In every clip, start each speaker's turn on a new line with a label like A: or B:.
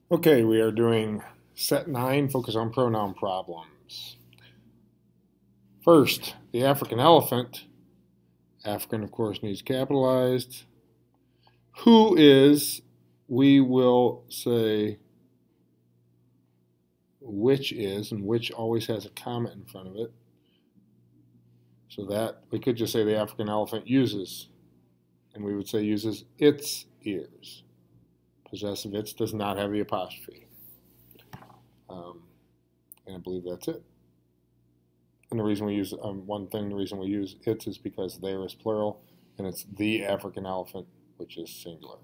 A: Okay, we are doing set 9, focus on pronoun problems. First, the African elephant. African, of course, needs capitalized. Who is, we will say which is, and which always has a comma in front of it. So that, we could just say the African elephant uses, and we would say uses its ears. Possessive its does not have the apostrophe. And I believe that's it. And the reason we use the reason we use its is because there is plural, and it's the African elephant, which is singular.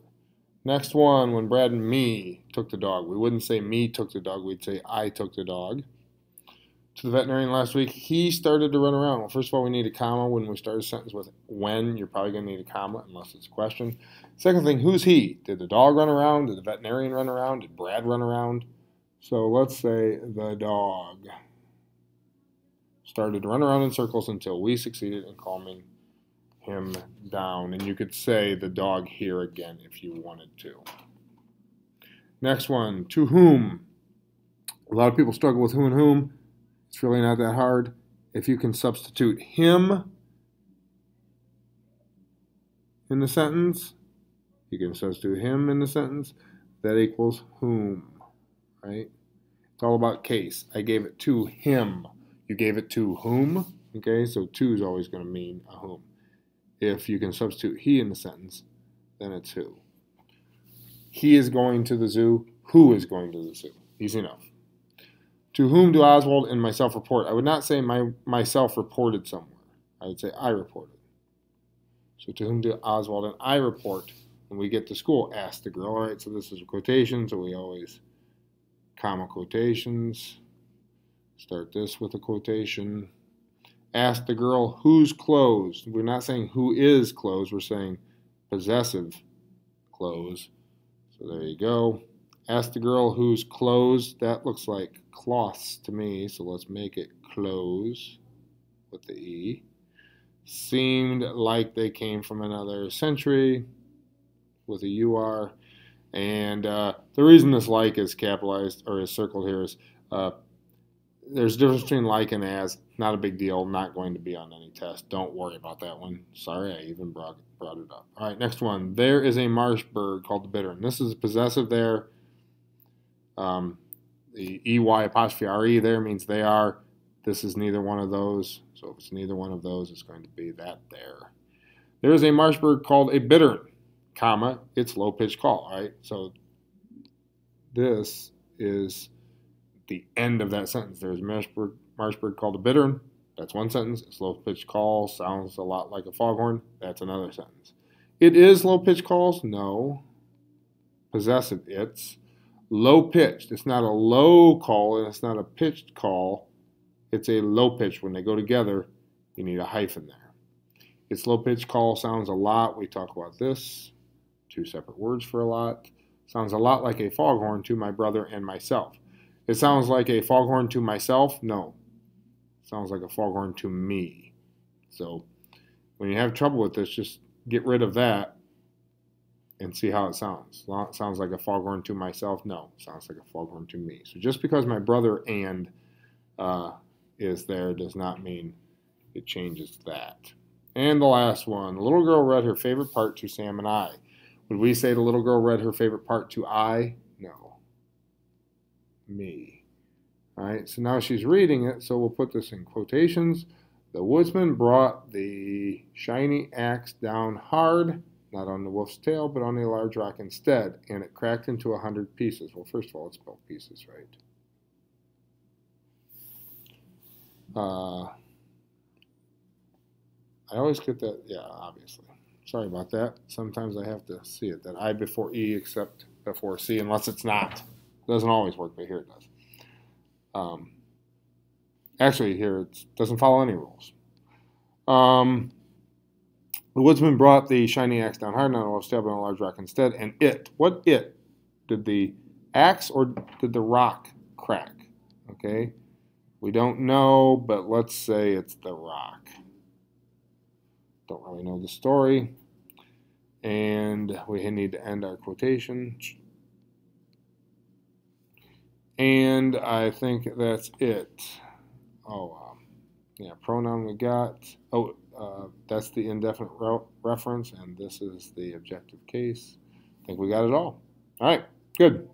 A: Next one, when Brad and me took the dog, we wouldn't say me took the dog, we'd say I took the dog to the veterinarian last week. He started to run around. Well, first of all, we need a comma when we start a sentence with when. You're probably going to need a comma unless it's a question. Second thing, who's he? Did the dog run around? Did the veterinarian run around? Did Brad run around? So let's say the dog started to run around in circles until we succeeded in calming him down. And you could say the dog here again if you wanted to. Next one, to whom? A lot of people struggle with who and whom. It's really not that hard. If you can substitute him in the sentence, you can substitute him in the sentence, that equals whom, right? It's all about case. I gave it to him. You gave it to whom, okay? So to is always going to mean a whom. If you can substitute he in the sentence, then it's who. He is going to the zoo. Who is going to the zoo? Easy enough. To whom do Oswald and myself report? I would not say myself reported somewhere. I would say I reported. So to whom do Oswald and I report when we get to school? Ask the girl. All right, so this is a quotation, so we always comma quotations. Start this with a quotation. Ask the girl whose clothes. We're not saying who is clothes. We're saying possessive clothes. So there you go. Ask the girl whose clothes. That looks like cloths to me. So let's make it clothes with the E. Seemed like they came from another century with a UR. And the reason this like is capitalized or is circled here is there's a difference between like and as. Not a big deal. Not going to be on any test. Don't worry about that one. Sorry, I even brought it up. All right, next one. There is a marsh bird called the bittern. This is possessive there. The EY apostrophe RE there means they are. This is neither one of those. So if it's neither one of those, it's going to be that there. There is a marsh bird called a bittern, comma, it's low-pitched call, right? So this is the end of that sentence. There's a marsh bird called a bittern. That's one sentence. It's low-pitched call. Sounds a lot like a foghorn. That's another sentence. It is low-pitched calls? No. Possessive, it's. Low-pitched. It's not a low call and it's not a pitched call. It's a low-pitched. When they go together, you need a hyphen there. It's low-pitched call sounds a lot. We talk about this. Two separate words for a lot. Sounds a lot like a foghorn to my brother and myself. It sounds like a foghorn to myself? No. It sounds like a foghorn to me. So when you have trouble with this, just get rid of that and see how it sounds. It sounds like a foghorn to myself? No. It sounds like a foghorn to me. So just because my brother and is there does not mean it changes that. And the last one. The little girl read her favorite part to Sam and I. Would we say the little girl read her favorite part to I? No. Me. All right, so now she's reading it, so we'll put this in quotations. The woodsman brought the shiny axe down hard, not on the wolf's tail, but on a large rock instead, and it cracked into 100 pieces. Well, first of all, it's spelled pieces, right? I always get that, yeah, obviously. Sorry about that. Sometimes I have to see it, that I before E except before C, unless it's not. It doesn't always work, but here it does. Actually, here it doesn't follow any rules. The woodsman brought the shiny axe down hard, not a left stab on a large rock instead, and it. What it? Did the axe or did the rock crack? Okay, we don't know, but let's say it's the rock. Don't really know the story. And we need to end our quotation. And I think that's it. Oh, yeah, pronoun we got. Oh, that's the indefinite reference, and this is the objective case. I think we got it all. All right, good.